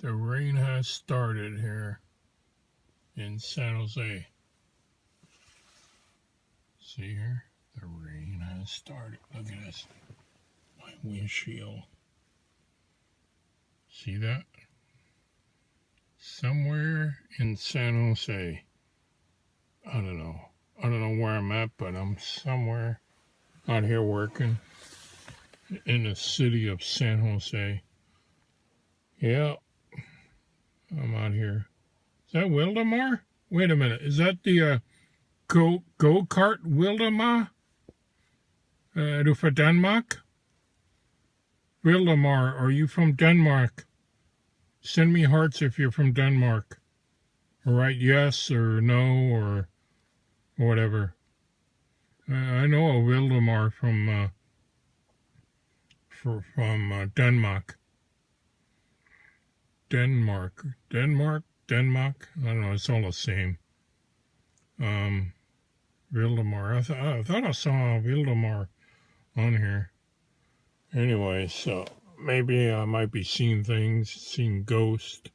The rain has started here in San Jose. See here? The rain has started. Look at this. My windshield. See that? Somewhere in San Jose. I don't know. I don't know where I'm at, but I'm somewhere out here working in the city of San Jose. Yeah, I'm out here. Is that Wildemar? Wait a minute. Is that the go-kart Wildemar? Are you from Denmark? Wildemar, are you from Denmark? Send me hearts if you're from Denmark. Or write yes or no or whatever. I know a Wildemar from Denmark. Denmark. I don't know. It's all the same. Wildemar. I thought I saw Wildemar on here. Anyway, so maybe I might be seeing things, seeing ghosts.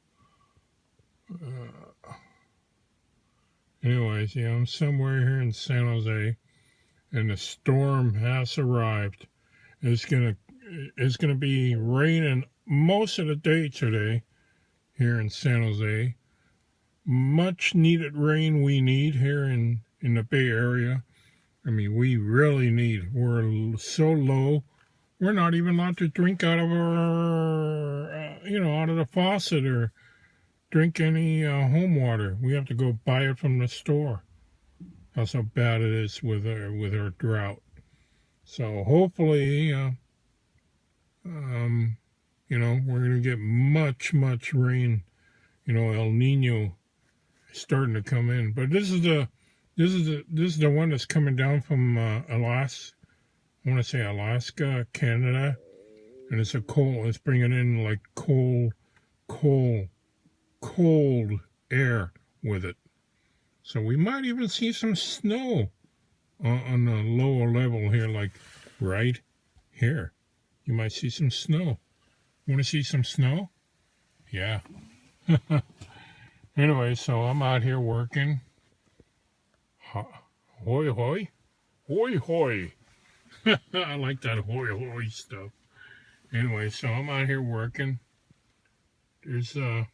Anyways, yeah, I'm somewhere here in San Jose, and the storm has arrived. It's gonna be raining most of the day today here in San Jose. Much needed rain we need here in the Bay Area. I mean, we really need. We're so low. We're not even allowed to drink out of our, out of the faucet or drink any home water. We have to go buy it from the store. That's how bad it is with our drought. So hopefully, we're gonna get much rain. El Nino is starting to come in. But this is the one that's coming down from Alaska. I want to say Alaska, Canada, and it's it's bringing in like cold air with it. So we might even see some snow on the lower level here, like right here. You might see some snow. You want to see some snow? Yeah. Anyway, so I'm out here working. Hoi hoi. Hoi hoi. I like that hoi hoi stuff. Anyway, so I'm out here working. There's yeah.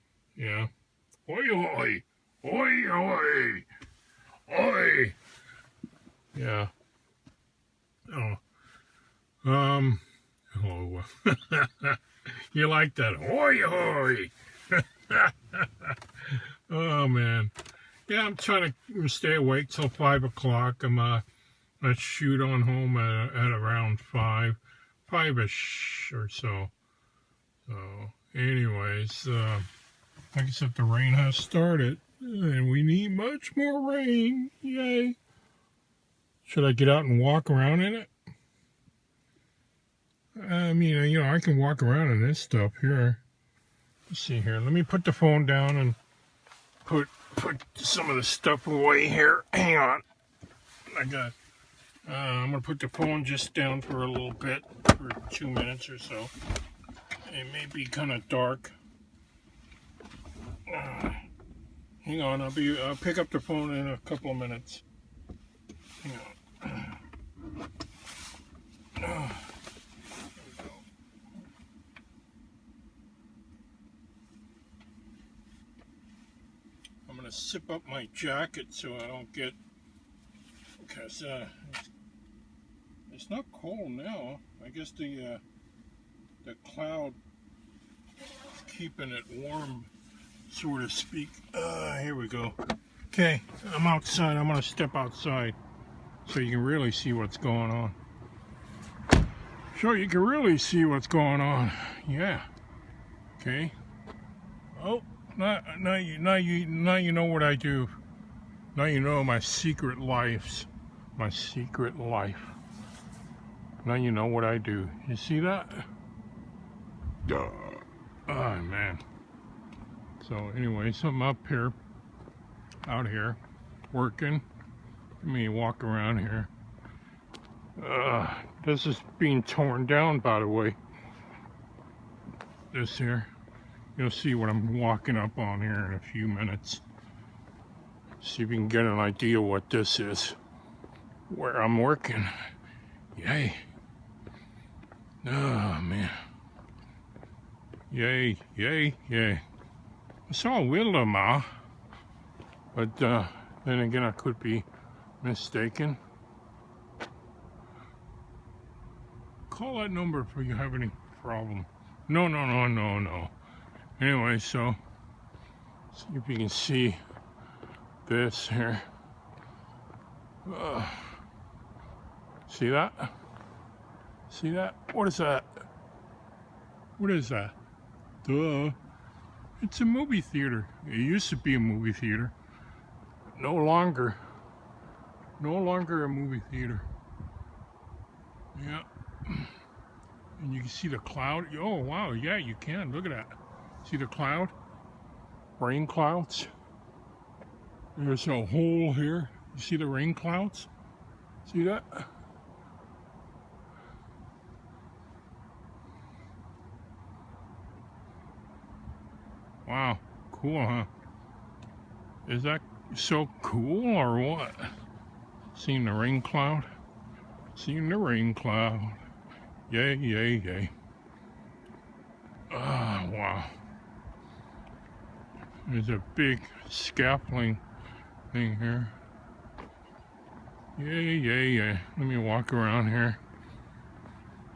Hoi hoi. Hoi hoi. Hoi. Yeah. Oh. Oh. You like that? Hoi hoi. Oh man. Yeah, I'm trying to stay awake till 5 o'clock. I shoot on home at around 5-ish or so. So, anyways, like I said, the rain has started, and we need much more rain. Yay! Should I get out and walk around in it? I mean, I can walk around in this stuff here. Let's see here. Let me put the phone down and put some of the stuff away here. Hang on. I'm going to put the phone just down for a little bit, for 2 minutes or so. It may be kind of dark. Hang on, I'll pick up the phone in a couple of minutes. Hang on. I'm going to zip up my jacket so I don't get, because it's not cold now. I guess the cloud is keeping it warm, so to speak. Here we go. Okay, I'm outside. I'm going to step outside so you can really see what's going on. So you can really see what's going on. Yeah. Okay. Oh, now you know what I do. Now you know my secret life. My secret life. Now you know what I do. You see that? Duh. Oh, man. So, anyway, so I'm up here, out here, working. Let me walk around here. This is being torn down, by the way. This here. You'll see what I'm walking up on here in a few minutes. See if you can get an idea what this is, where I'm working. Yay. Oh, man. Yay, yay, yay. It's all Wilderma, but then again, I could be mistaken. Call that number if you have any problem. No. Anyway, so see if you can see this here. See that? See that? What is that? What is that? Duh. It's a movie theater. It used to be a movie theater. No longer. No longer a movie theater. Yeah. And you can see the cloud. Oh, wow. Yeah, you can. Look at that. See the cloud? Rain clouds. There's a hole here. You see the rain clouds? See that? Wow. Cool, huh? Is that so cool or what? Seeing the rain cloud? Seeing the rain cloud. Yay, yay, yay. Ah, wow. There's a big scaffolding thing here. Yay, yay, yay. Let me walk around here.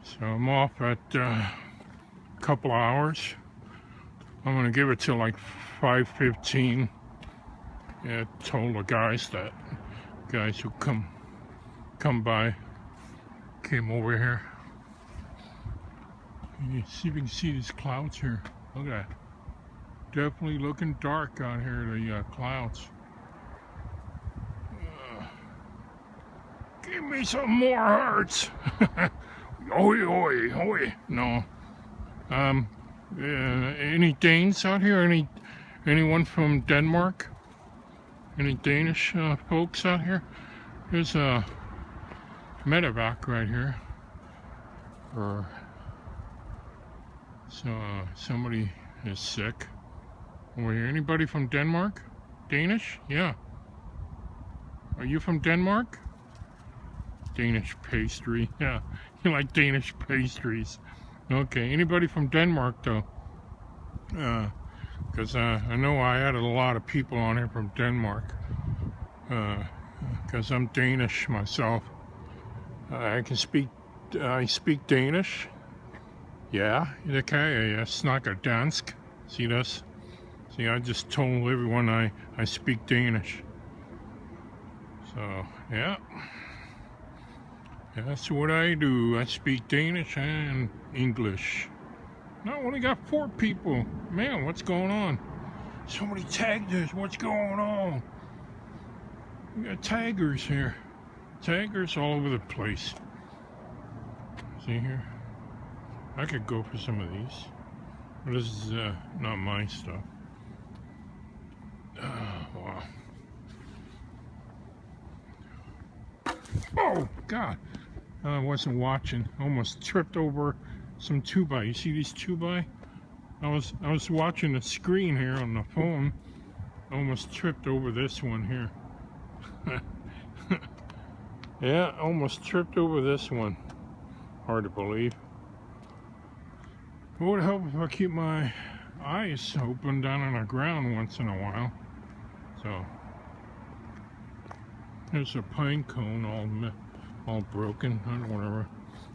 So I'm off at a couple hours. I'm gonna give it till like 5:15. Yeah, told the guys who come by came over here. You see if you can see these clouds here. Look at that. Definitely looking dark out here, the clouds. Give me some more hearts. Oi, oi, oi. No. Any Danes out here? Anyone from Denmark? Any Danish folks out here? There's a medevac right here. Or so somebody is sick over here. Anybody from Denmark? Danish? Yeah. Are you from Denmark? Danish pastry. Yeah, you like Danish pastries. Okay, anybody from Denmark though? Because I know I had a lot of people on here from Denmark. Because I'm Danish myself. I speak Danish. Yeah, det kan jeg. Jeg snakker dansk. See this? See, I just told everyone I speak Danish. So, yeah. That's what I do. I speak Danish and English. I only got 4 people. Man, what's going on? So many taggers. What's going on? We got taggers here. Taggers all over the place. See here? I could go for some of these. But this is not my stuff. Wow. Oh, God. I wasn't watching. Almost tripped over some 2x. You see these 2x? I was watching the screen here on the phone. Almost tripped over this one here. Yeah, almost tripped over this one. Hard to believe. It would help if I keep my eyes open down on the ground once in a while. So there's a pine cone all broken. I don't know.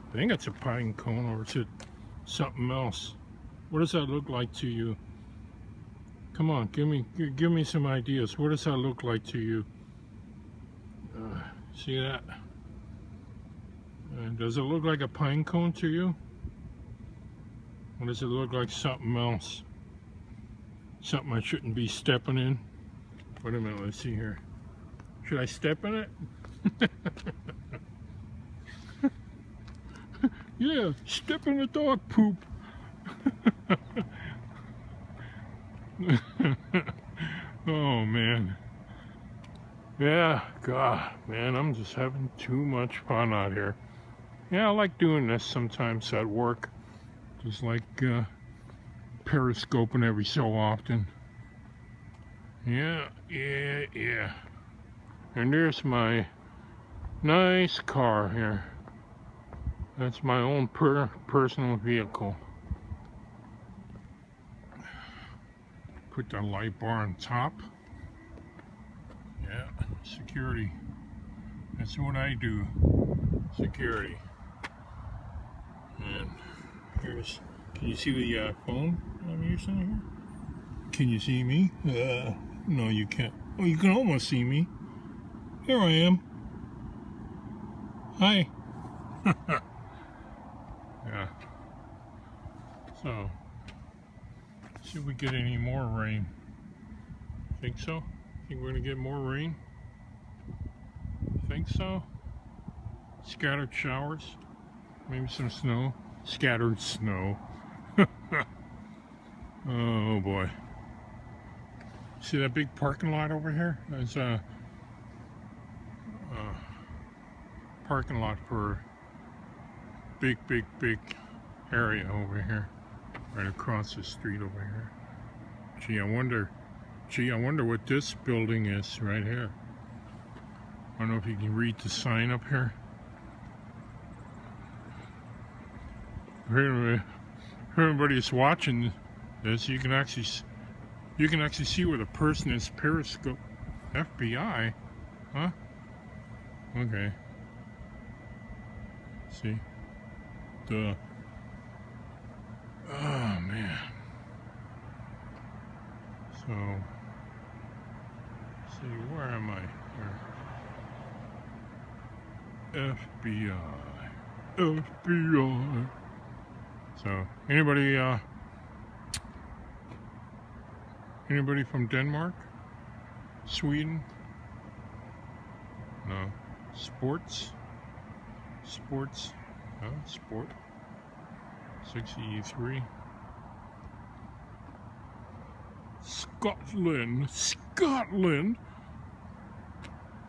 I think it's a pine cone, or is it something else? What does that look like to you? Come on, give me some ideas. What does that look like to you? See that? Does it look like a pine cone to you? Or does it look like something else? Something I shouldn't be stepping in? Wait a minute, let's see here. Should I step in it? Yeah, step in the dog poop. Oh, man. Yeah, God, man, I'm just having too much fun out here. Yeah, I like doing this sometimes at work. Just like periscoping every so often. Yeah. And there's my nice car here. That's my own personal vehicle. Put the light bar on top. Yeah, security. That's what I do. Security. And here's, can you see the phone I'm using here? Can you see me? No, you can't. Oh, you can almost see me. Here I am. Hi. Yeah. So, see if we get any more rain. Think so? Think we're gonna get more rain? Think so? Scattered showers? Maybe some snow? Scattered snow. Oh boy. See that big parking lot over here? There's a parking lot for big area over here, right across the street over here. Gee, I wonder what this building is right here. I don't know if you can read the sign up here. If everybody's watching this, you can actually see where the person is. Periscope. FBI? Huh? Okay. See? Duh. Oh, man. So, see, where am I here? FBI. So, anybody from Denmark? Sweden? No. Sports? No, sport. 63. Scotland.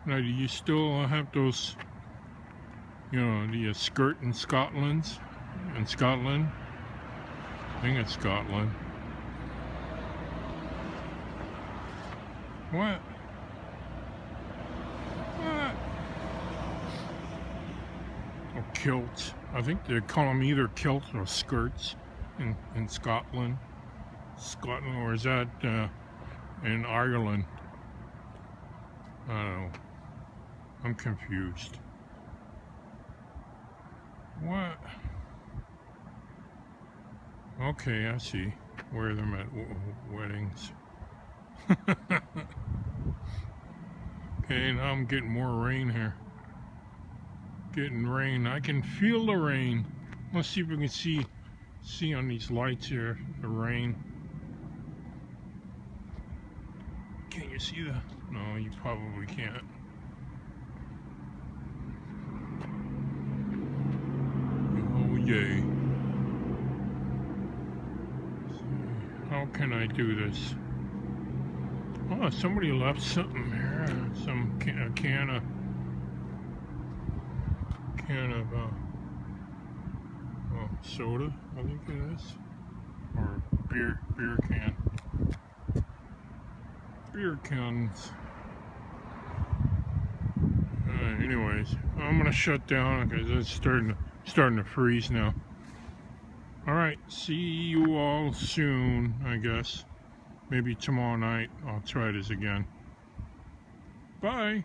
Now, do you still have those, you know, the skirt in Scotland? I think it's Scotland. What? Oh, kilts. I think they call them either kilts or skirts in Scotland. Or is that in Ireland? I don't know. I'm confused. What? Okay, I see. Where them at weddings. Okay, now I'm getting more rain here. Getting rain. I can feel the rain. Let's see if we can see on these lights here the rain. Can you see the? No, you probably can't. Oh yay. How can I do this? Oh, somebody left something here. Some can of soda, I think it is, or beer can. Beer cans. Anyways, I'm gonna shut down because it's starting to freeze now. All right, see you all soon, I guess. Maybe tomorrow night I'll try this again. Bye.